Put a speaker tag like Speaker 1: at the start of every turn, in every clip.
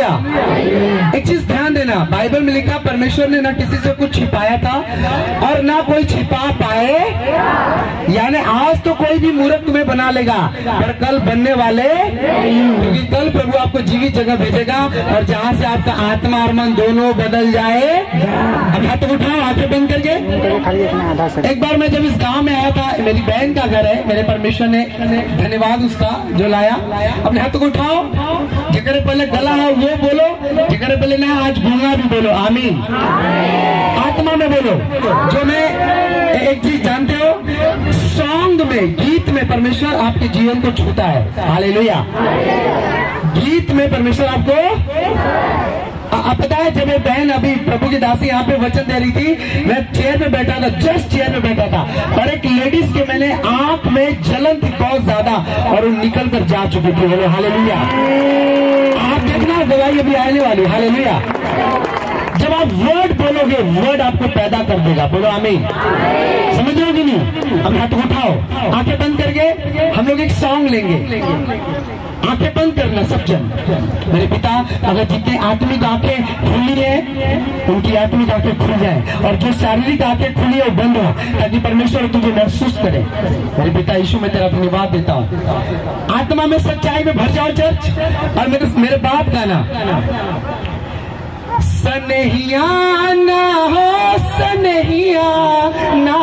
Speaker 1: Hallelujah. एक चीज ध्यान देना, बाइबल में लिखा परमेश्वर ने ना किसी से कुछ छिपाया था और ना कोई छिपा पाए। यानी आज तो कोई भी मूर्ख तुम्हें बना लेगा, पर कल बनने वाले, क्योंकि कल प्रभु आपको जीवित जगह भेजेगा और जहाँ से आपका आत्मा और मन दोनों बदल जाए। अब हाथ उठाओ, आंखें बंद करके। एक बार मैं जब इस गांव में आया था, मेरी बहन का घर है, मेरे परमेश्वर ने, धन्यवाद उसका जो लाया। अपने हाथ को उठाओ, जिक्र पहले गला है वो बोलो, जिक्र पहले ना आज गूंगा भी बोलो, आमीन। आत्मा में बोलो। जो मैं एक चीज जानते हो, सॉन्ग में, गीत में परमेश्वर आपके जीवन को छूता है। हालेलुया। गीत में परमेश्वर आपको, आप पता है जब ये बहन अभी प्रभु की दासी यहाँ पे वचन दे रही थी, मैं चेयर पे बैठा था, जस्ट चेयर पे बैठा था, और एक लेडीज के मैंने आंख में जलन थी बहुत ज्यादा और वो निकल कर जा चुकी थी। बोलो हालेलुया। आप देखना दवाई अभी आने वाली। हालेलुया। जब आप वर्ड बोलोगे, वर्ड आपको पैदा कर देगा। बोलो आमीन। समझ रहे हो कि नहीं? अब हाथ उठाओ, आंखें बंद करके हम लोग एक सॉन्ग लेंगे। आंखें बंद करना सब जन। मेरे पिता, अगर जितने आत्मिक आंखें खुली है उनकी आत्मिक आंखें खुल जाए, और जो शारीरिक आंखें खुली है वो बंद हो, ताकि परमेश्वर तुझे महसूस करे। मेरे पिता यीशु, मैं तेरा धन्यवाद देता हूँ। आत्मा में सच्चाई में भर जाओ चर्च। और मेरे बाप गाना, सनहिया ना हो, सनहिया ना,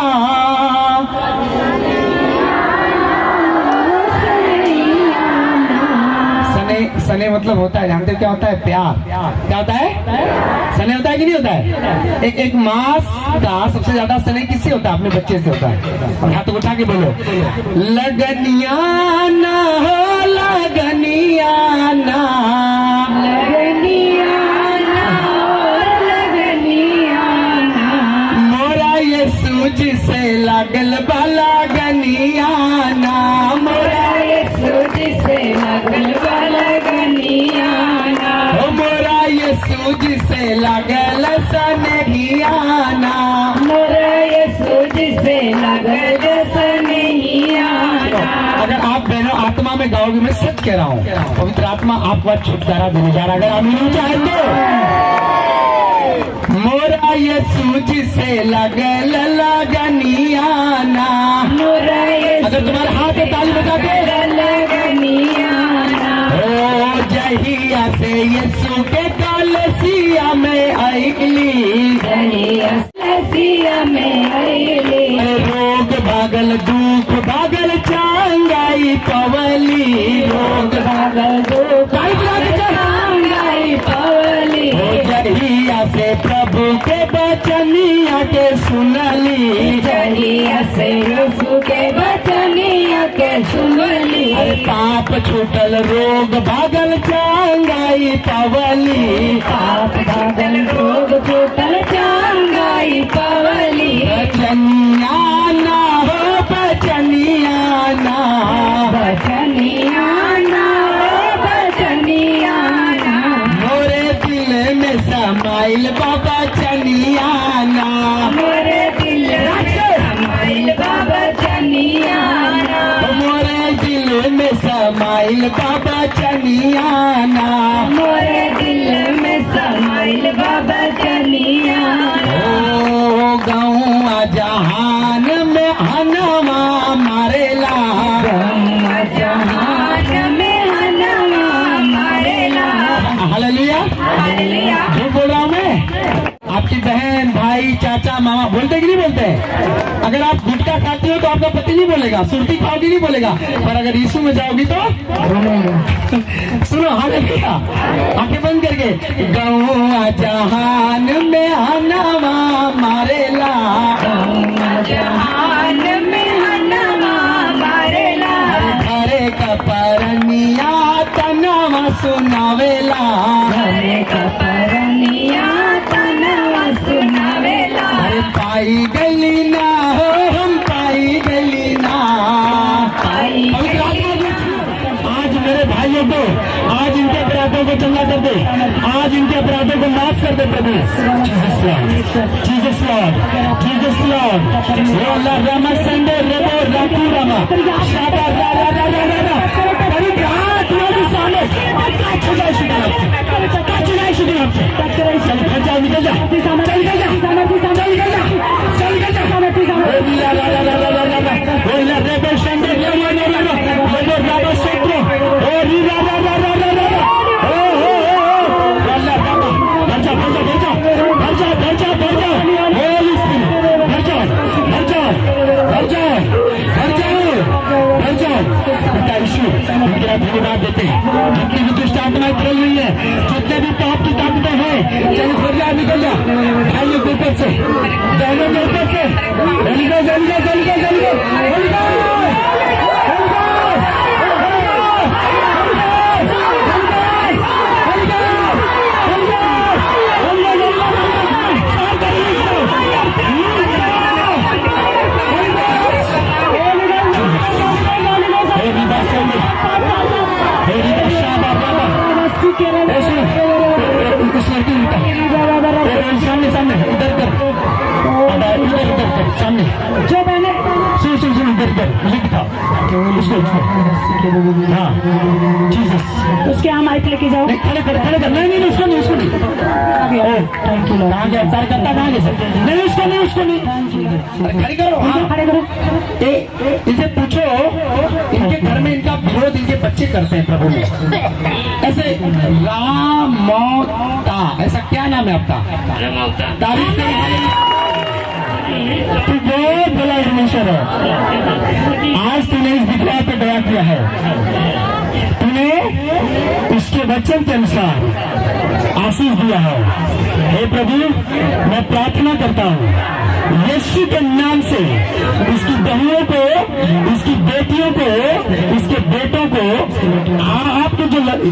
Speaker 1: सने मतलब होता है, जानते क्या होता है? प्यार। क्या होता है? सने होता है कि नहीं होता है? एक माँ का सबसे ज्यादा सने किससे होता है? अपने बच्चे से होता है। और हाथ उठा के बोलो, लगनिया ना हो, लगनिया ना, लगनिया ना हो, लगनिया ना, मोरा यीशु जिसे लागल बा लगनिया ना, मोरा यीशु जिसे लागल बा लगनिया ना, मोरा यीशु जिसे लागल सनहिया ना, मोरा यीशु जिसे लागल सनहिया ना। अगर आप बहनों आत्मा में गाओगे, मैं सच कह रहा हूँ, पवित्र आत्मा आपको छुटकारा देने जा रहा है। अगर आप नहीं चाहते, मोरा यीशु जिसे लागल लगनिया ना, मोरा यीशु, अगर तुम्हारे हाथ में ताली बजा के लगनिया ना, ओ जहिया से यीशु के कलसिया में आईली, जहिया कलसिया में आईली, रोग भागल, दुख भागल, चंगाई पवली, रोग भागल, दुख चंगाई पवली, जहिया से प्रभु के बचनिया के सुनली, जहिया से यीशु के बचनिया के सुनली, पाप छूटल, रोग भागल, चंगाई पवली, पाप भागल, रोग छूटल, चंगाई पवली, बचनिया ना हो, बचनिया ना, बचनिया ना हो, बचनिया ना, मोरे दिल में समाइल बाबा चनिया ना, मोरे दिल में समाइल बाबा चनिया ना, मोरे दिल में समाइल बाबा चनिया ना, मोरे दिल में समाइल बाबा चनिया ना, ओ गौआ जहान में हनमा मारेला, गौआ जहान में हनमा मारेला। हालेलुया। हालेलुया। झूठ बोल रहा हूँ मैं? आपकी बहन, भाई, चाचा, मामा बोलते कि नहीं बोलते? अगर आप गुटखा खाते हो तो आपका पति नहीं बोलेगा, सुर्ती खाओगी नहीं बोलेगा, पर अगर यीशु में जाओगी तो सुनो। हालेलुया। आंखें बंद करके, गौआ जहान में हनमा मारेला, गौआ जहान में हनमा मारेला, घरे का परनिया तनवा सुनावेला, घरे का परनिया तनवा सुनावेला, पाई गली ना हो, हम पाई गली ना, आज मेरे भाइयों को, आज इनके अपराधों को चंगा कर दे, आज इनके अपराधों को माफ कर दे प्रभु। Jesus Lord, Jesus Lord, Jesus Lord. रोला रामा संडे रेबो राकू रामा शाबा रा रा रा रा रा रा। बड़ी घाट वाली सामने छुजा छुजा। सामने
Speaker 2: जो मैंने
Speaker 1: सुन इधर मुझे दिखाओ उसको हाँ जीसस
Speaker 2: उसके यहाँ माइक लेके जाओ।
Speaker 1: नहीं खड़े नहीं उसको नहीं
Speaker 2: थैंक यू लॉर्ड।
Speaker 1: कहाँ गया तार करता कहाँ गया सर नहीं उसको नहीं खड़े करो हाँ
Speaker 2: खड़े करो।
Speaker 1: इनसे पूछो इनके घर में इनका विरोध इनके बच्चे करते हैं प्रभु में ऐसे रामोता ऐसा क्या नाम है आपका तारीफ तू बहुत बड़ा परमेश्वर है। आज तूने इस विधवा पे दया किया है तूने उसके वचन के अनुसार आशीष दिया है। हे प्रभु मैं प्रार्थना करता हूँ यीशु के नाम से उसकी बहनों को उसकी बेटियों को उसके बेटों को आपके जो लड़की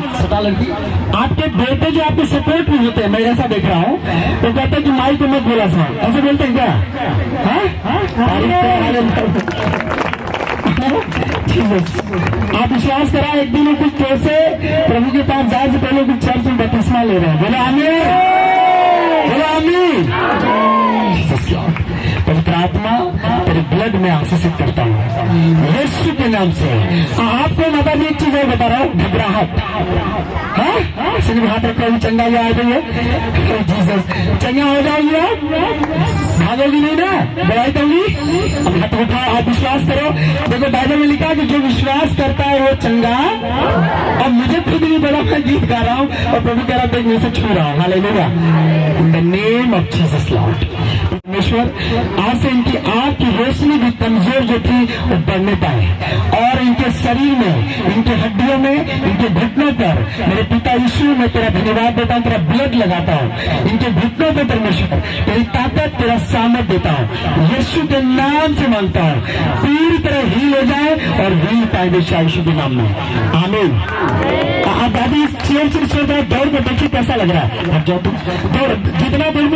Speaker 1: आपके बेटे जो आपके सपोर्ट में होते हैं मैं ऐसा देख रहा हूँ तो कहते हैं कि माई को मत बोला सा ऐसे बोलते हैं क्या आप विश्वास करा एक दिन कुछ कैसे प्रभु के पास जाए से पहले कुछ चर्च में बपतिस्मा ले रहे हैं बोला आमीन पवित्र आत्मा तेरे ब्लड में आशीषित करता हूँ यीशु के नाम से। आपको माता जी एक चीज और बता रहा हूँ घबराहट सिर्फ हाथ रखा चंगा हुआ आ गई है जीसस चंगा हो जाएगी आप भागोगी नहीं ना दवाई दूंगी अब हाथ उठाओ आप विश्वास करो। देखो बाइबल में लिखा कि जो विश्वास करता है वो चंगा और मुझे खुद नहीं पड़ा मैं गीत गा रहा हूँ और प्रभु कह रहा मैं से छू रहा हूँ hallelujah in the name of Jesus Lord. परमेश्वर आज से इनकी आंख की रोशनी भी कमजोर जो थी वो बढ़ने पाए और इनके शरीर में इनके हड्डियों में इनके घुटनों पर मेरे पिता यीशु मैं तेरा धन्यवाद देता हूँ तेरा ब्लड लगाता हूँ इनके घुटनों पर परमेश्वर तेरी ताकत तेरा सामर्थ देता हूँ यीशु के नाम से मांगता हूँ पूरी तरह हील हो जाए और हील पाए यीशु के नाम में आमीन। आप दादी इस चेयर से छोड़ दौड़ कर देखिए कैसा लग रहा है जाओ तुम दौड़ जितना दौड़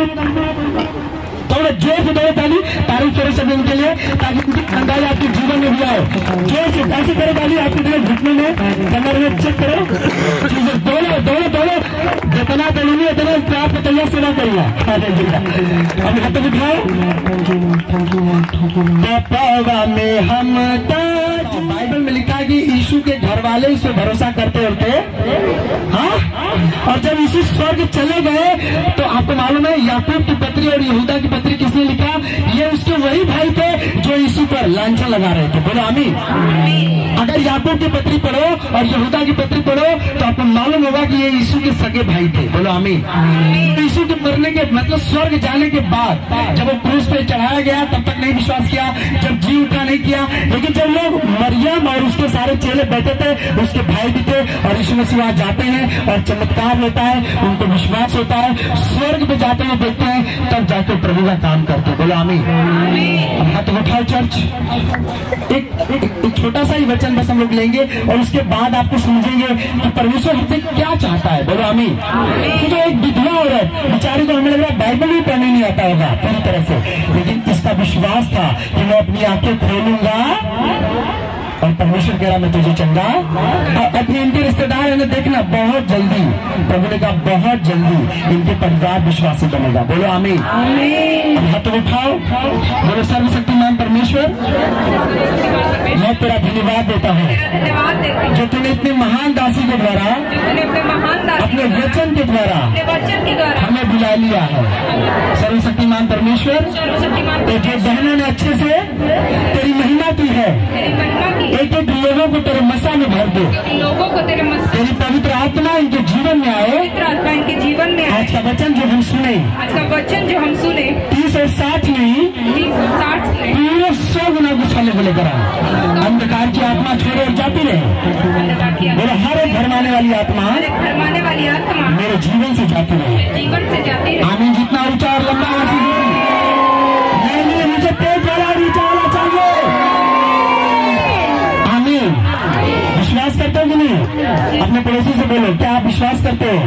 Speaker 1: थोड़ा जोर से दौड़ो तारीफ करो सब इनके लिए ताकि उनकी ठंडाई आपके जीवन में भी आए जोर से ऐसे करो ताली आपके लिए घुटने में कमर में चेक करो चीजें दौड़ो जितना दौड़ेंगे उतना आपको तैयार सेवा करूंगा अब हाथ उठाओ में हम बाइबल में लिखा है कि यीशु के घर वाले इस पर भरोसा करते होते हाँ और जब यीशु स्वर्ग चले गए तो आपको मालूम है याकूब की पत्री और यहूदा की पत्री किसने लिखा ये उसके वही भाई थे जो यीशु पर लांछन लगा रहे थे बोलो आमीन। अगर याकूब की पत्री पढ़ो और यहूदा की पत्री पढ़ो तो आपको मालूम होगा कि ये यीशु के सगे भाई थे बोलो आमीन। यीशु के मरने के मतलब स्वर्ग जाने के बाद जब वो क्रूस पे चढ़ाया गया तब तक नहीं विश्वास किया जब जी उठा नहीं किया लेकिन जब लोग मरियम और उसके सारे चेले बैठे थे उसके भाई भी थे और यीशु मसीह वहां जाते हैं और चमत्कार होता है उनको विश्वास होता है स्वर्ग पे जाते हुए देखते हैं तब जाके प्रभु का काम करते बोलो आमीन। हाथ उठाओ चर्च एक छोटा सा ही वचन बस हम लोग लेंगे और उसके बाद आपको समझेंगे कि परमेश्वर हमसे क्या चाहता है बोलो आमीन। तो जो एक विधवा औरत बेचारी को हमें लग रहा है बाइबल भी पढ़ने नहीं आता होगा पूरी तरह से लेकिन इसका विश्वास था कि मैं अपनी आंखें खोलूंगा और परमेश्वर कह रहा मैं तुझे चंगा और अपने इनके रिश्तेदार है देखना बहुत जल्दी प्रभु ने कहा बहुत जल्दी इनके परिवार विश्वासी बनेगा बोलो आमीन। हाथ उठाओ बोलो सर्वशक्तिमान परमेश्वर मैं तेरा धन्यवाद देता हूँ जो तूने इतने महान दासी के द्वारा अपने वचन के द्वारा हमें बुला लिया है सर्वशक्तिमान परमेश्वर तो जो बहनों ने अच्छे से तेरी महिमा की है एक एक लोगों को तेरे मसा में भर दो तेरी पवित्र आत्मा इनके जीवन में आए
Speaker 2: इनके जीवन में
Speaker 1: आज का वचन जो हम सुने
Speaker 2: 30
Speaker 1: और 60 नहीं पूरे 100 गुना गुस्साले को लेकर आए अंधकार की आत्मा छोड़े और जाती रहे मेरे हर एक भरमाने वाली आत्मा मेरे जीवन से जाती रहे आमीन। जितना ऊंचा और लंबा नहीं मुझे पेट वाला और ऊंचा वाला चाहिए आमीन। विश्वास करते हो कि नहीं अपने पड़ोसी से बोलो क्या आप विश्वास करते हो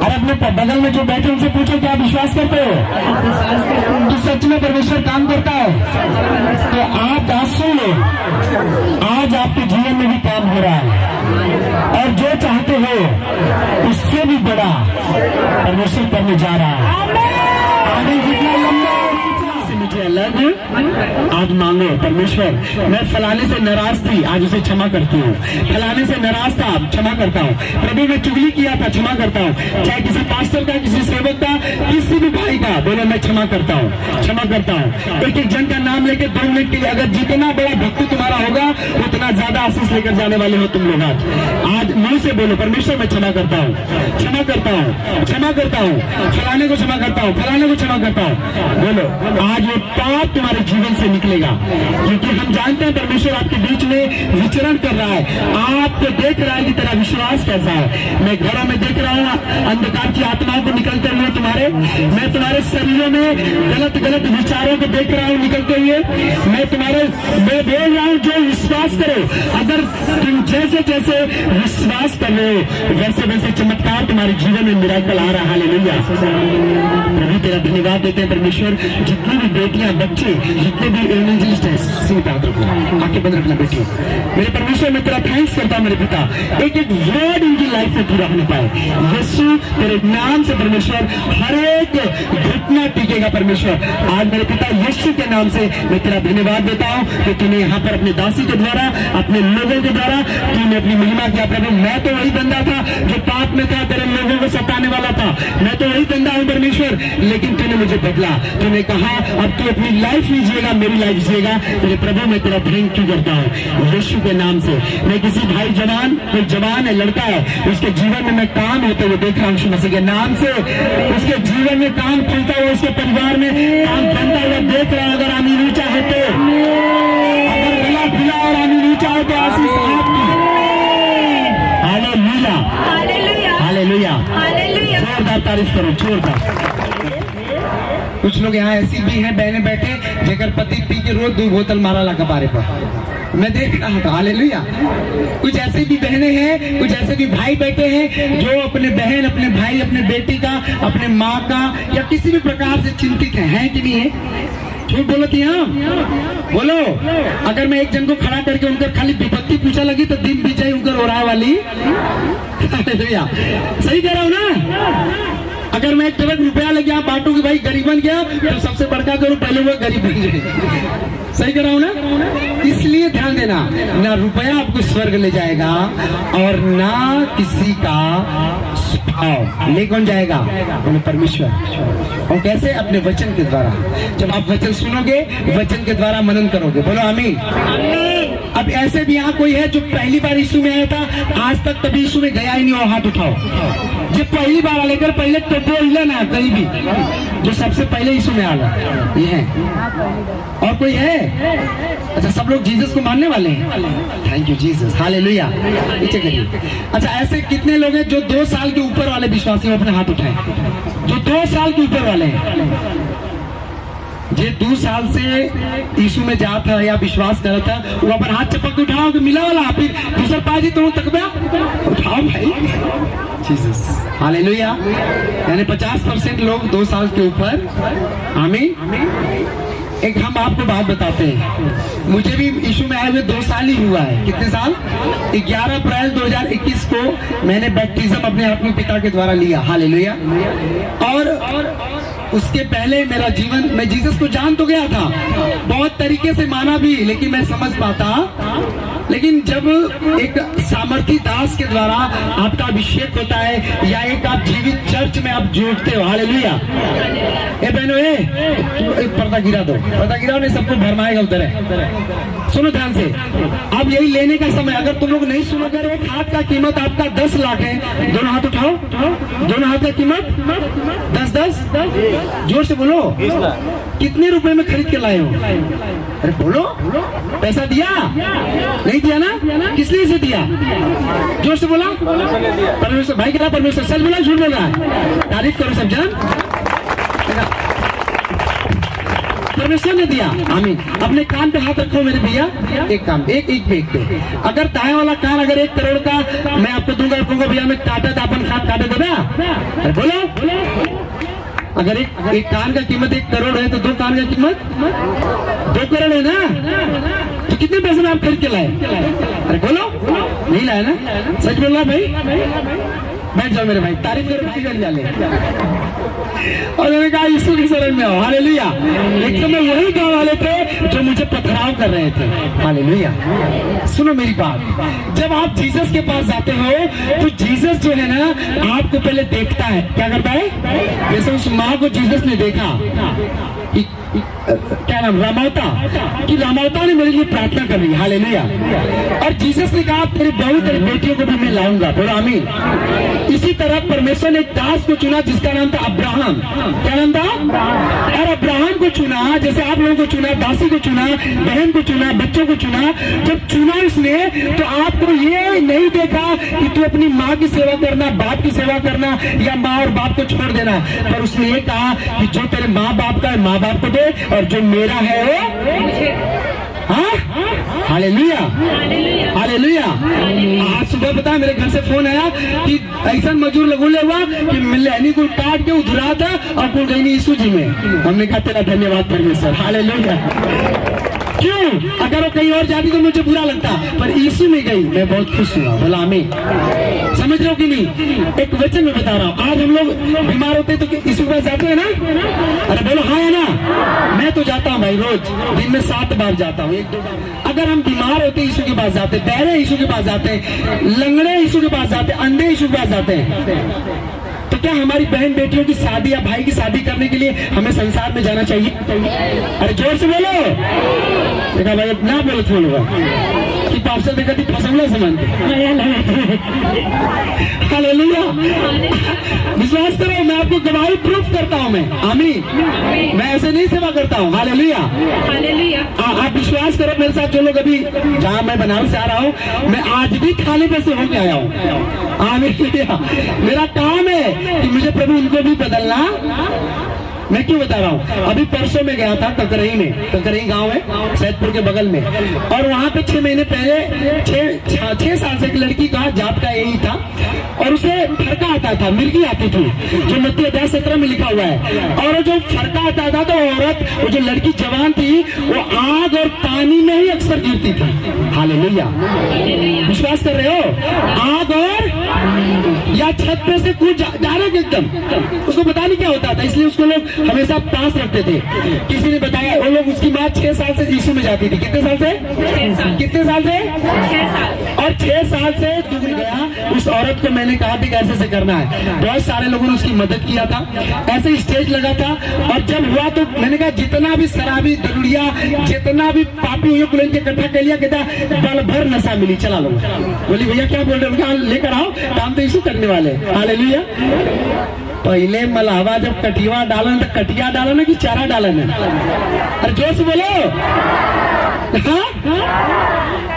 Speaker 1: और अपने बगल में जो बैठे उनसे पूछो क्या आप विश्वास करते हो तो सच में परमेश्वर काम करता है तो आप आज सुन लो आज आपके जीवन में भी काम हो रहा है और जो चाहते हो उससे भी बड़ा परमेश्वर करने जा रहा है आगे जितना लंबा से मुझे आज मांगो, परमेश्वर मैं फलाने से नाराज थी, आज उसे क्षमा करती हूँ। फलाने से नाराज था, क्षमा करता हूँ। प्रभु मैं चुगली किया था, क्षमा करता हूँ। चाहे किसी पास्टर का, किसी सेवक का, किसी भी भाई का, बोलो मैं क्षमा करता हूँ, क्षमा करता हूँ। एक एक जन का नाम लेके 2 मिनट के लिए, अगर जितना बड़ा भक्ति तुम्हारा होगा उतना ज्यादा आशीष लेकर जाने वाले हो तुम लोग। आज मुंह से बोलो, परमेश्वर मैं क्षमा करता हूँ, क्षमा करता हूँ, क्षमा करता हूँ, फलाने को क्षमा करता हूँ, फलाने को क्षमा करता हूँ। बोलो, आज वो पाप तुम्हारे जीवन से निकलेगा, क्योंकि हम जानते हैं परमेश्वर आपके बीच में विचरण कर रहा है। आपको देख रहा है कि तेरा विश्वास कैसा है। मैं घरों में देख रहा हूँ अंधकार की आत्माओं को निकलते हुए तुम्हारे, मैं तुम्हारे शरीरों में गलत गलत विचारों को देख रहा हूँ निकलते हुए। मैं बोल रहा हूँ जो विश्वास करो, अगर तुम जैसे जैसे विश्वास कर रहे हो वैसे वैसे चमत्कार तुम्हारे जीवन में मिराकल आ रहा है। हालेलुया। प्रभु तेरा धन्यवाद देते हैं परमेश्वर। जितनी भी बेटियां, बच्चे, जितने भी एवेंजलिस्ट हैं, सिंह पात्र को आके बंद रखना बेटियों। मेरे परमेश्वर मैं तेरा थैंक्स करता हूं मेरे पिता, एक एक वर्ड इनकी लाइफ में पूरा होने पाए। यीशु तेरे नाम से परमेश्वर हर एक घटना टिकेगा परमेश्वर। आज मेरे पिता यीशु के नाम से मैं तेरा धन्यवाद देता हूँ कि तूने यहाँ पर अपने दासी के द्वारा, अपने लोगों के द्वारा तूने अपनी महिमा किया। प्रभु मैं तो वही बंदा था जो पाप में था, तेरे लोगों को सताने वाला था। मैं तो वही बंदा हूँ परमेश्वर, लेकिन तूने मुझे बदला। तूने कहा अब तू अपनी लाइफ नहीं जिएगा, मेरी लाइफ जिएगा। तेरे प्रभु मैं तेरा थैंक यू करता हूँ यीशु के नाम से। मैं किसी भाई जवान, कोई जवान है, लड़का है, उसके जीवन में मैं काम होते हुए देख रहा हूँ यीशु मसीह के नाम से। उसके जीवन में काम खुलता हुआ, उसके परिवार में काम बनता हुआ देख रहा हूँ। अगर आमीन ऊंचा है तो, अगर गला खुला और आमीन ऊंचा हो तो आशीष आपकी। Hallelujah, hallelujah, hallelujah. जोरदार तारीफ करो, जोरदार। कुछ लोग यहाँ ऐसी भी हैं बहने बैठे जेकर पति पी के रोज 2 बोतल मारा ला कपारे पर। मैं देख रहा था। हालेलुया। कुछ ऐसे भी बहनें हैं, कुछ ऐसे भी भाई बैठे हैं जो अपने बहन, अपने भाई, अपने बेटी का, अपने माँ का या किसी भी प्रकार से चिंतित है कि नहीं है? झूठ बोलो थी हम बोलो। अगर मैं एक जन को खड़ा करके उनका खाली विपत्ति पूछा लगी तो दिन बीत जाए उनका रोराए वाली। सही कह रहा हूँ ना? अगर मैं 1 ट्रक रुपया लग गया बांटूंगी भाई, गरीब बन गया तो सबसे बड़का करूँ पहले वो गरीब बन जाए। सही कर रहा हूँ ना? इसलिए ध्यान देना, ना रुपया आपको स्वर्ग ले जाएगा और ना किसी का स्वभाव ले कौन जाएगा? परमेश्वर। और कैसे? अपने वचन के द्वारा। जब आप वचन सुनोगे, वचन के द्वारा मनन करोगे। बोलो आमीन। अब ऐसे भी यहाँ कोई है जो पहली बार यीशु में आया था, आज तक कभी यीशु में गया ही नहीं हो, हाथ उठाओ। जो पहली बार लेकर पहले तो बोल ना कहीं भी, जो सबसे पहले यीशु में आया ये है। और कोई है? अच्छा, सब लोग जीसस को मानने वाले हैं। Thank you Jesus, hallelujah. नीचे करिए। अच्छा, ऐसे कितने लोग हैं जो 2 साल के ऊपर वाले विश्वासी हैं? अपने हाथ उठाएं जो 2 साल के ऊपर वाले हैं। जे 2 साल से यीशु में जा था या विश्वास कर रहा था, वो अपन हाथ चपक के उठाओ कि मिला वाला, फिर दूसरा पाजी तो तकबा उठाओ भाई। Jesus, hallelujah. यानी 50% लोग 2 साल के ऊपर। आमीन। एक हम आपको बात बताते हैं, मुझे भी यीशु में आए हुए 2 साल ही हुआ है। कितने साल? 11 अप्रैल 2021 को मैंने बैप्टिज्म अपने अपने पिता के द्वारा लिया। हालेलुया। और उसके पहले मेरा जीवन, मैं जीसस को जान तो गया था, बहुत तरीके से माना भी, लेकिन मैं समझ पाता। लेकिन जब एक सामर्थी दास के द्वारा आपका अभिषेक होता है या एक आप जीवित चर्च में आप जुड़ते हो। हालेलुया। ए बहनों, एक पर्दा गिरा दो, पर्दा गिराओ, नहीं सबको भरमाएगा उधर है। सुनो ध्यान से, अब यही लेने का समय। अगर तुम लोग नहीं सुनो, अगर एक हाथ का कीमत आपका 10 लाख है, दोनों हाथ उठाओ। दोनों हाथ का कीमत 10-10। जोर से बोलो, कितने रुपए में खरीद के लाए हो? अरे बोलो, पैसा दिया? नहीं दिया ना? किस लिए से दिया? जोर से बोला। परमेश्वर। भाई क्या परमेश्वर? सच बोला झूठ बोल रहा है? तारीफ करो सब जन। परमेश्वर ने दिया। आमीन। अपने कान पे हाथ रखो मेरे भैया। एक काम, एक पे। अगर दाएं वाला कान अगर 1 करोड़ का मैं आपको दूंगा, कहूंगा भैया मैं काटा था, अपन खाद काटे देना। अरे बोलो, अगर एक कान का कीमत 1 करोड़ है तो 2 कान का कीमत 2 करोड़ है ना? तो कितने पैसे में आप खरीद के लाए? अरे बोलो, नहीं लाया ना? सच बोल रहा भाई? बैठ जाओ मेरे भाई, तारीफ करो भाई, बैठ जाले। और मैंने कहा यीशु की शरण में आओ। हालेलुया। एक समय वही गाँव वाले थे जो मुझे कर रहे थे। हालेलुया। सुनो मेरी बात, जब आप जीसस के पास जाते हो तो जीसस जो है ना आपको पहले देखता है। क्या करता है? जैसे उस माँ को जीसस ने देखा, क्या नाम, रामावता, कि रामावता ने मेरे लिए प्रार्थना कर ली। हालेलुया। और जीसस ने कहा तेरी बहू तेरी बेटियों को भी मैं लाऊंगा। बोलो आमीन। इसी तरह परमेश्वर ने एक दास को चुना जिसका नाम था अब्राहम। क्या नाम था? और अब्राहम को चुना, जैसे आप लोगों को चुना, दासी को चुना, बहन को चुना, बच्चों को चुना। जब चुना उसने तो आपको ये नहीं देखा कि तू अपनी माँ की सेवा करना, बाप की सेवा करना या माँ और बाप को छोड़ देना, पर उसने ये कहा कि जो तेरे माँ बाप का है माँ बाप को दे और जो मेरा है वो
Speaker 2: मुझे।
Speaker 1: हाँ। हालेलुया। हालेलुया। आज सुबह पता है मेरे घर से फोन आया कि ऐसा मजदूर लगोले हुआ कि लहनी को काट के उधरा था और कुल गई नहीं यीशु जी में। हमने कहा तेरा धन्यवाद परमेश्वर। हालेलुया। क्यों? अगर वो कहीं और जाती तो मुझे बुरा लगता, पर यीशु में गई, मैं बहुत खुश हुआ। बोला आमीन। समझ रहे हो कि नहीं? एक वचन में बता रहा हूँ, आज हम लोग बीमार होते तो यीशु के पास जाते हैं ना? अरे बोलो हाँ है ना? मैं तो जाता हूँ भाई, रोज दिन में 7 बार जाता हूँ, 1-2 बार। अगर हम बीमार होते यीशु के पास जाते, बहरे यीशु के पास जाते, लंगड़े यीशु के पास जाते, अंधे यीशु के पास जाते हैं, तो क्या हमारी बहन बेटियों की शादी या भाई की शादी करने के लिए हमें संसार में जाना चाहिए? अरे जोर से बोलो। देखा भाई ना बोलो थोड़ा कि पार्सल देखा थी फसंगला समान। हालेलुया। विश्वास करो, मैं आपको गवाही प्रूफ करता हूँ। मैं आमीन। मैं ऐसे नहीं सेवा करता हूँ। हालेलुया।
Speaker 2: हालेलुया।
Speaker 1: आप विश्वास करो मेरे साथ जो लोग अभी, जहाँ मैं बनारस से आ रहा हूँ, मैं आज भी खाली पे से होके आया हूँ। आमीन। मेरा काम है कि मुझे प्रभु उनको भी बदलना। मैं क्यों बता रहा हूँ, अभी परसों में गया था ककरही में, ककरही गांव है सैदपुर के बगल में, और वहाँ पे 6 महीने पहले 6 साल से एक लड़की का जात का यही था और उसे फरका आता था, मिर्गी आती थी, जो मत्ती 17 में लिखा हुआ है। और जो फरका आता था तो औरत, वो जो लड़की जवान थी, वो आग और पानी में ही अक्सर गिरती थी। हालेलुया। विश्वास कर रहे हो? आग और या छत पे से कूद डायरेक्ट एकदम, उसको पता नहीं क्या होता था, इसलिए उसको लोग हमेशा पास रखते थे। किसी ने बताया वो लोग, उसकी माँ 6 साल से यीशु में जाती थी। कितने साल से?
Speaker 2: 6 साल।
Speaker 1: कितने साल से?
Speaker 2: 6 साल।
Speaker 1: और 6 साल से डूब गया। उस औरत को मैंने कहा था कैसे से करना है, बहुत सारे लोगों ने उसकी मदद किया था, ऐसे स्टेज लगा था। और जब हुआ तो मैंने कहा जितना भी शराबी दरुड़िया, जितना भी पापी हुए बुलंद के इकट्ठा कर लिया, कहता बल भर नशा मिली, चला लो। बोली भैया क्या बोल रहे हो? लेकर आओ, काम तो यीशु करने वाले। हालेलुया। पहले मलावा जब कटिया डालन तो कटिया डालो ना कि चारा डालन है? अरे जोर से बोलो। हाँ?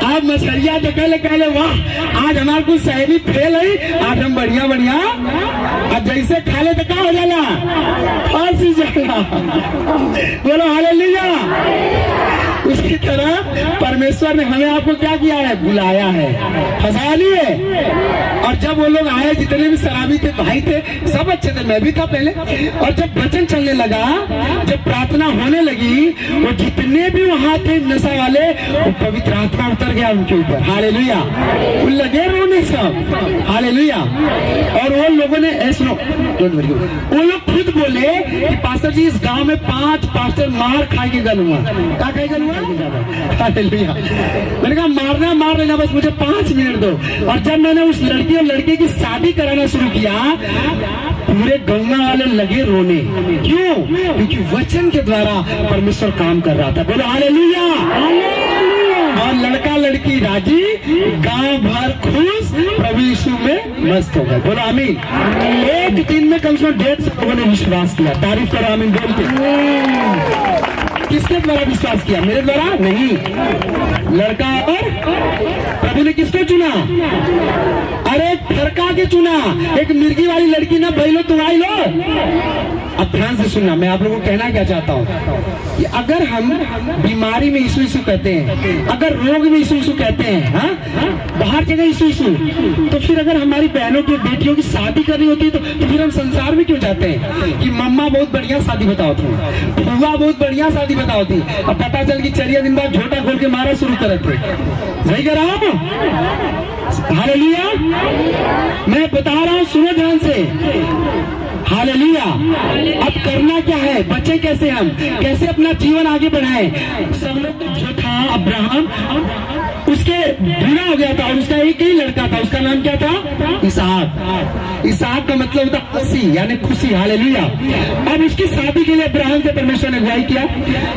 Speaker 1: आप मछलिया तो कहले वाह आज हमारे कुछ सहेली फेल है, आज हम बढ़िया बढ़िया, अब जैसे खा ले तो क्या हो जाला, फांसी जाला। बोलो हालेलुया। उसी तरह परमेश्वर ने हमें आपको क्या किया है? बुलाया है, फंसा लिए। और जब वो लोग आए, जितने भी शराबी थे, भाई थे, सब अच्छे थे, मैं भी था पहले। और जब वचन चलने लगा, जब प्रार्थना होने लगी, वो जितने भी वहां थे नशा वाले, वो पवित्र आत्मा उतर गया उनके ऊपर। हालेलुया। वो लगे रोने सब। हालेलुया। और वो लोगों ने ऐसा, वो लोग खुद बोले कि पास्टर जी इस गांव में 5 पास्टर मार खा के गल हुआ। क्या खाई गल हुआ? हालेलुया। मैंने कहा मारना मार लेना, बस मुझे 5 मिनट दो। और जब मैंने उस लड़की और लड़के की शादी कराना शुरू किया, पूरे गंगा वाले लगे रोने। क्यों? क्योंकि वचन के द्वारा परमेश्वर काम कर रहा था। बोलो हालेलुया। और लड़का लड़की राजी, गांव भर खुश, प्रभु यीशु में मस्त हो गए। बोलो आमीन। एक दिन में कम से कम 150 लोगों ने विश्वास किया। तारीफ करो आमीन बोल के। किसके द्वारा विश्वास किया? मेरे द्वारा नहीं। लड़का और प्रभु ने किसको चुना? अरे फरका के चुना। एक मिर्गी वाली लड़की ना भाई लो तुम आई लो। अब ध्यान से सुनना, मैं आप लोगों को कहना क्या चाहता हूँ कि अगर हम बीमारी में यीशु यीशु कहते हैं, अगर रोग में यीशु यीशु कहते हैं, हाँ बाहर जगह यीशु यीशु, तो फिर अगर हमारी बहनों की बेटियों की शादी करनी होती है तो फिर हम संसार में क्यों जाते हैं कि मम्मा बहुत बढ़िया शादी बताओ थी, फुआ बहुत बढ़िया शादी बताओ थी, अब पता चल कि चलिए दिन बाद झोटा खोल के मारा शुरू करे थे। सही कह रहा हूँ? हालेलुया। मैं बता रहा हूं, सुनो ध्यान से। हालेलुया। अब करना क्या है, बचे कैसे, हम कैसे अपना जीवन आगे बढ़ाएं। सब लोग जो था अब्राहम, उसके बुरा हो गया था और उसका एक ही लड़का था, उसका नाम क्या था, इसहाक। इसहाक का मतलब होता खुशी, यानी खुशी। हालेलुया। अब उसकी शादी के लिए अब्राहम से परमेश्वर ने अगुवाई किया।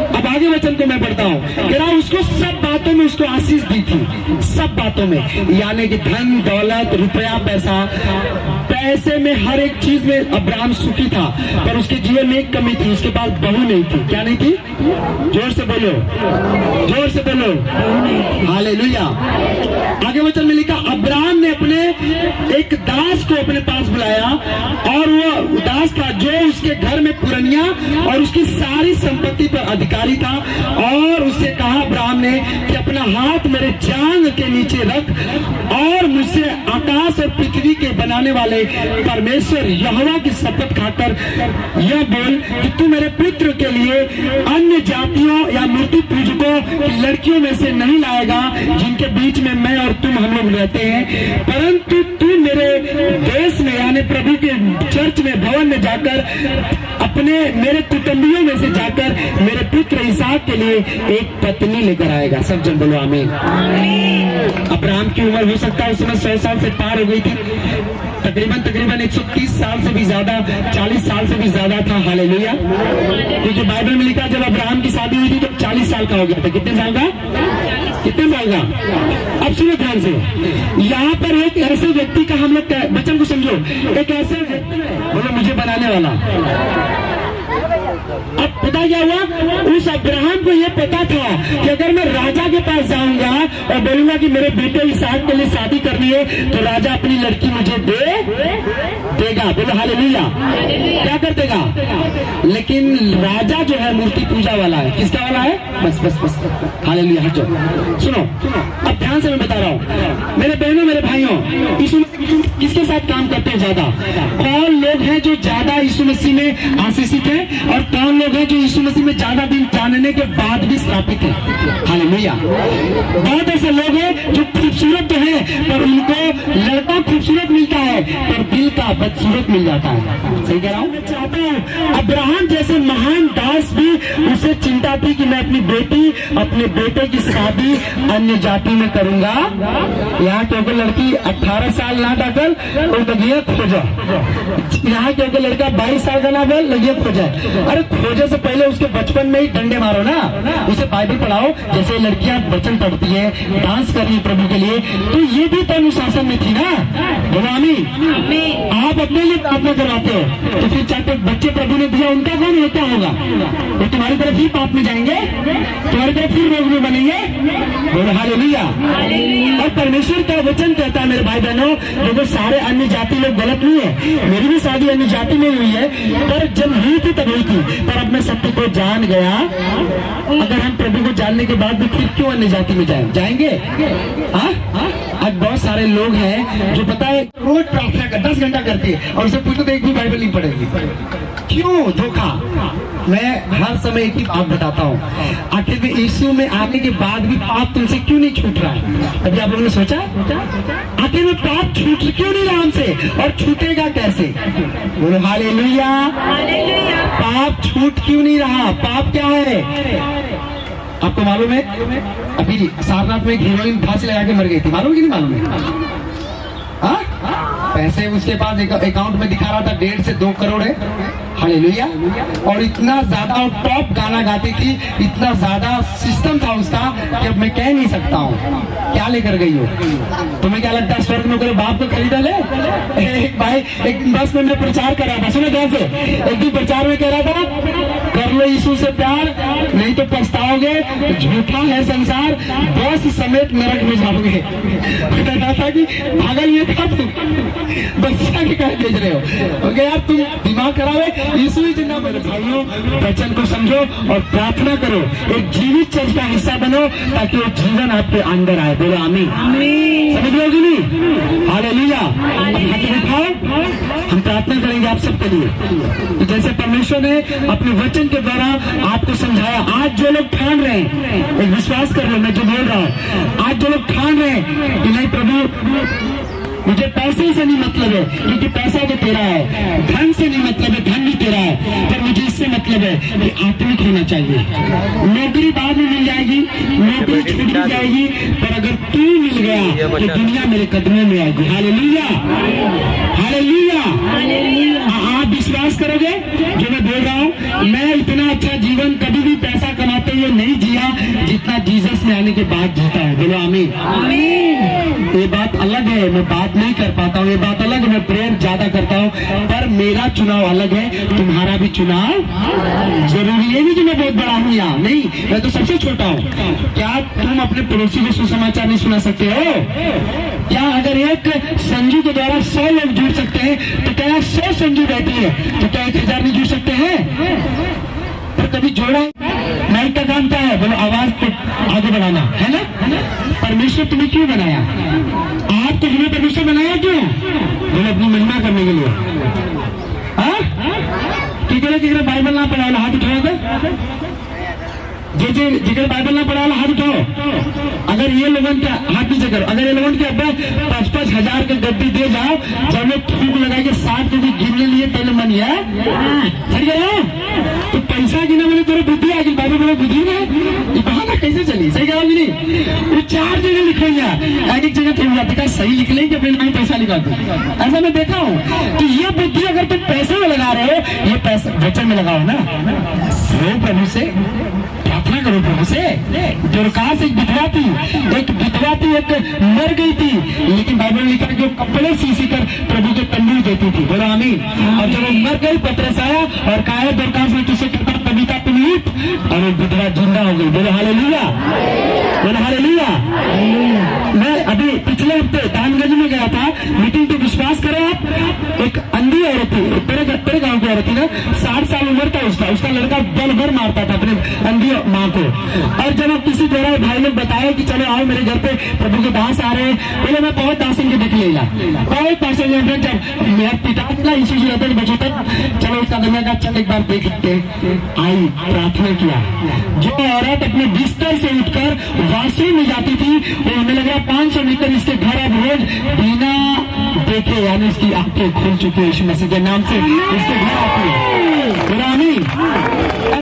Speaker 1: अब आगे वचन को मैं पढ़ता हूँ। कह रहा उसको सब बातों में उसको आशीष दी थी, सब बातों में, यानी कि धन दौलत रुपया पैसा, पैसे में हर एक चीज में अब्राहम सुखी था। पर उसके जीवन में एक कमी थी, उसके पास बहू नहीं थी। क्या नहीं थी, जोर से बोलो, जोर से बोलो। हालेलुया। आगे वचन में लिखा, अब्राहम ने अपने एक दास को अपने पास बुलाया और वो दास था जो उसके घर में पुरनिया और उसकी सारी संपत्ति पर अधिकारी था। और उससे कहा अब्राहम ने कि अपना हाथ मेरे जांघ के नीचे रख और मुझसे आकाश और पृथ्वी के बनाने वाले परमेश्वर यहोवा की शपथ खाकर यह बोल कि तू मेरे पुत्र के लिए अन्य जातियों या मूर्ति पूजकों की लड़कियों में से नहीं लाएगा जिनके बीच में मैं और तुम हम लोग रहते हैं, परंतु तू मेरे देश में यानी प्रभु के चर्च में भवन में जाकर अपने मेरे कुटुंबियों में से जाकर मेरे पुत्र इसहाक के लिए एक पत्नी लेकर आएगा। सब जन बोलो आमीन। अब्राहम की उम्र हो सकता है उस समय 100 साल से पार हो गई थी, तकरीबन 130 साल से भी ज्यादा, 40 साल से भी ज्यादा था। हालेलुया। क्योंकि बाइबल में लिखा जब अब्राहम की शादी हुई थी तो 40 साल का हो गया था। कितने साल का, कितने साल का। अब सुनो ध्यान से, यहाँ पर एक ऐसे व्यक्ति का हम लोग वचन को समझो, एक ऐसे व्यक्ति बोलो मुझे बनाने वाला। अब पता क्या हुआ, उस अब्राहम को यह पता था कि अगर मैं राजा के पास जाऊंगा और बोलूंगा कि मेरे बेटे इसहाक के लिए शादी करनी है तो राजा अपनी लड़की मुझे देगा। बोलो हालेलुया। क्या कर देगा, लेकिन राजा जो है मूर्ति पूजा वाला है। किसका वाला है, बस बस बस हालेलुया। हटो सुनो, अब ध्यान से मैं बता रहा हूँ मेरे बहनों मेरे भाइयों, यीशु किसके साथ काम करते हैं ज्यादा, कौन लोग हैं जो ज्यादा यीशु मसीह में आशीषित है और कौन लोग हैं जो यीशु मसीह में ज्यादा दिन जानने के बाद भी श्रापित है। हालेलुया। बहुत ऐसे लोग हैं जो खूबसूरत तो है पर उनको लड़का खूबसूरत मिलता है पर दिल का बदसूरत मिल जाता है। सही कह रहा हूँ। मैं चाहता हूँ अब्राहम जैसे महान दास भी उसे चिंता थी कि मैं अपनी बेटी अपने बेटे की शादी अन्य जाति में करूंगा। यहाँ क्योंकि लड़की 18 साल ना दाखिल तो लगिए खोजा, यहाँ क्योंकि लड़का 22 साल का ना बोल लगिए खोजा। अरे खोजे से पहले उसके बचपन में ही डंडे मारो ना, उसे बाइबल पढ़ाओ। जैसे लड़कियां वचन पढ़ती है, डांस कर रही प्रभु के लिए, तो ये भी तो अनुशासन में थी ना। बोलो आमीन। आप अपने लिए प्रार्थना करवाते हो तो फिर चाहते बच्चे प्रभु ने दिया उनका कौन होता होगा, वो तुम्हारी तरफ ही पाप में जाएंगे, तुम्हारी तरफ फिर रोग में बनेंगे। बोलो हालेलुया। और परमेश्वर का वचन कहता है मेरे भाई बहनों, देखो सारे अन्य जाति लोग गलत नहीं है, मेरी भी शादी अन्य जाति में हुई है, पर जब हुई थी तब हुई थी, पर अब मैं सत्य को जान गया। अगर हम प्रभु को जानने के बाद भी फिर क्यों अन्य जाति में जाएंगे। आज बहुत सारे लोग हैं जो पता है रोज प्रार्थना कर 10 घंटा करते हैं और उसे पूछो तो एक भी बाइबल नहीं पढ़ेगी। क्यों धोखा। मैं हर समय एक ही बात बताता हूँ, आखिर में यीशु में आने के बाद भी पाप तुमसे क्यों नहीं छूट रहा है। कभी आप लोगों ने सोचा आखिर में पाप छूट क्यों नहीं रहा हमसे और छूटेगा कैसे। बोलो हालेलुया। पाप छूट क्यों नहीं रहा। पाप क्या है आपको मालूम है, अभी सारनाथ में एक हीरोइन फांसी लगा के मर गई थी, मालूम कि नहीं मालूम है। पैसे उसके पास अकाउंट में दिखा रहा था 1.5 से 2 करोड़ है। हालेलुया। और इतना ज्यादा टॉप गाना गाती थी, इतना ज्यादा सिस्टम था उसका कि अब मैं कह नहीं सकता हूँ क्या लेकर गई हो। तुम्हें क्या लगता है स्वर्ग में कोई बाप को खरीदा ले। एक भाई एक बस में मैं प्रचार कर रहा था, सुनो ध्यान से, एक दिन प्रचार में कह रहा था कर लो यीशु से प्यार नहीं तो पछताओगे, झूठा है संसार, बस समेत नरक में जाओगे। कह रहा था कि पागल ये था तुम, बच्चा के कह भेज रहे हो। ओके यार तुम दिमाग खराब है। यीशु ही जिंदा। मेरे भाइयों वचन को समझो और प्रार्थना करो, एक जीवित चर्च का हिस्सा बनो ताकि वो जीवन आपके अंदर आए। बोलो आमीन। समझ लो कि नहीं। हालेलुया। हम प्रार्थना करेंगे आप सबके लिए, जैसे परमेश्वर ने अपने वचन के द्वारा आपको समझाया। आज जो लोग ठान रहे रहे हैं, एक विश्वास कर लो मैं जो बोल रहा हूँ। आज जो लोग ठान रहे हैं कि नहीं प्रभु मुझे पैसे से नहीं मतलब है, क्योंकि पैसा तो तेरा है, धन से नहीं मतलब है, धन भी तेरा है, पर मुझे इससे मतलब है कि आत्मिक होना चाहिए। नौकरी बाद में मिल जाएगी, नौकरी छूट भी जाएगी, पर अगर तू मिल गया तो दुनिया मेरे कदमों में आएगी। Hallelujah, hallelujah. आप विश्वास करोगे जो मैं बोल रहा हूँ? मैं इतना अच्छा जीवन कभी भी पैसा कमाते हुए नहीं जिया जितना जीसस में आने के बाद जीता है। बोलो आमीन। ये बात अलग है, मैं बात नहीं कर पाता हूँ, ये बात अलग है, मैं प्रेयर ज्यादा करता हूँ, पर मेरा चुनाव अलग है, तुम्हारा भी चुनाव जरूरी है। नहीं कि मैं बहुत बड़ा हूँ यहाँ, नहीं, मैं तो सबसे छोटा हूँ। क्या तुम अपने पड़ोसी को सुसमाचार नहीं सुना सकते हो? क्या अगर एक संजू के द्वारा 100 लोग जुड़ सकते हैं तो क्या 100 संजू बैठी है तो क्या 1000 नहीं जुड़ सकते हैं? पर कभी जोड़ा माइक का काम क्या है? बोलो आवाज को आगे बढ़ाना है ना। परमेश्वर तुम्हें क्यों बनाया? आप तो हमें परमेश्वर बनाया क्यों? बोलो अपनी महिमा करने के लिए। किधर बाइबल ना पढ़ा हाथ उठाओगे, जिगर बाइबल ना पढ़ा हाथ उठाओ। अगर ये लोगों का हाथ नीचे करो, अगर ये लोगों के अब 5-5 हजार के गड्डी दे जाओ, जब मैं थूक लगा के 7 को भी गिनने लिए पहले मन है सही कह तो पैसा गिना मैंने तेरे बुद्धि आगे बाइबल में बुद्धि ना ये बहाना कैसे चली? सही कहा नहीं? वो 4 जगह लिखेंगे, एक जगह तुम जाते सही लिख लेंगे अपने नाम पैसा लिखा दो। ऐसा मैं देखा हूँ कि ये बुद्धि अगर तुम पैसे में लगा रहे हो, ये पैसा वचन में लगाओ ना। प्रभु से प्रार्थना करो, प्रभु से। दुर्काश एक विधवा थी, एक मर गई थी, लेकिन बाइबल में लिखा कि वो कपड़े सी कर प्रभु के तंदूर देती थी। बोलो आमीन। और जब वो मर गई, पतरस आया और कहा दुर्काश में तुझसे कितना कविता पुनीत, और वो विधवा जिंदा हो गई। बोलो हालेलुया, बोलो हालेलुया। मैं अभी पिछले हफ्ते दानगंज में गया था मीटिंग, तो विश्वास करो आप, एक अंधी औरत थी, तेरे गाँव की औरत थी ना, 60 साल उम्र था उसका लड़का बल भर मारता था अपने अंधी माँ को। और जब अब किसी तरह भाई लोग बताया कि चलो आओ मेरे घर पे प्रभु के दास आ रहे हैं, बोले मैं बहुत दासन के देख लेगा, बहुत दासन। जब मेरा पिता ना इसी रहते बच्चों तक, चलो उसका दुनिया का चल एक बार देख लेते। आई, प्रार्थना किया। जो औरत अपने बिस्तर से उठकर वाशरूम में जाती थी, वो हमें लग रहा 500 मीटर इसके घर अब रोज बिना देखे, यानी उसकी आंखें खुल चुकी है यीशु मसीह के नाम से, इसके घर आती है।